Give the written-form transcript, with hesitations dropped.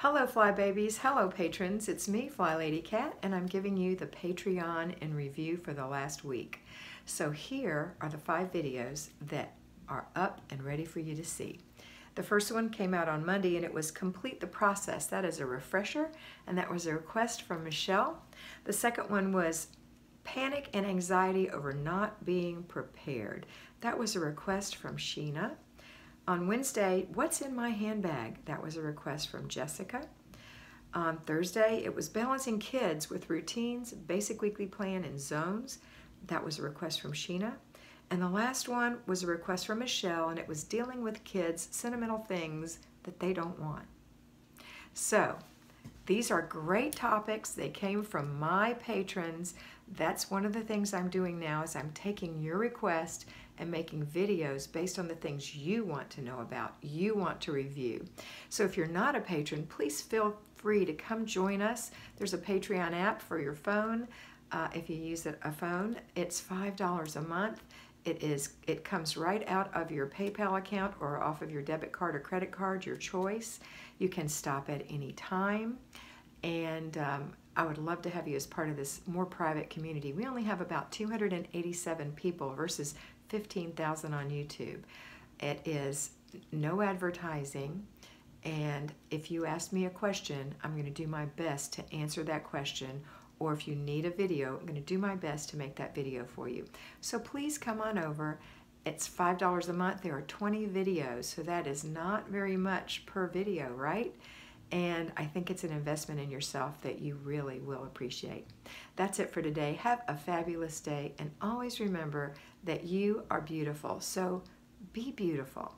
Hello Fly Babies, hello patrons, it's me FlyLady Kat and I'm giving you the Patreon in review for the last week. So here are the 5 videos that are up and ready for you to see. The first one came out on Monday and it was Complete the Process. That is a refresher and that was a request from Michelle. The second one was Panic and Anxiety over Not Being Prepared. That was a request from Sheena. On Wednesday, What's in My Handbag? That was a request from Jessica. On Thursday, it was Balancing Kids with Routines, Basic Weekly Plan, and Zones. That was a request from Sheena. And the last one was a request from Michelle, and it was Dealing with Kids' Sentimental Things that they don't want. So, these are great topics. They came from my patrons. That's one of the things I'm doing now is I'm taking your request and making videos based on the things you want to know about, you want to review. So if you're not a patron, please feel free to come join us. There's a Patreon app for your phone. If you use a phone, it's $5 a month. It comes right out of your PayPal account or off of your debit card or credit card, your choice. You can stop at any time. And I would love to have you as part of this more private community. We only have about 287 people versus 15,000 on YouTube. It is no advertising, and if you ask me a question, I'm going to do my best to answer that question, or if you need a video, I'm going to do my best to make that video for you. So please come on over. It's $5 a month. There are 20 videos, so that is not very much per video, right? And I think it's an investment in yourself that you really will appreciate. That's it for today. Have a fabulous day, and always remember that you are beautiful. So be beautiful.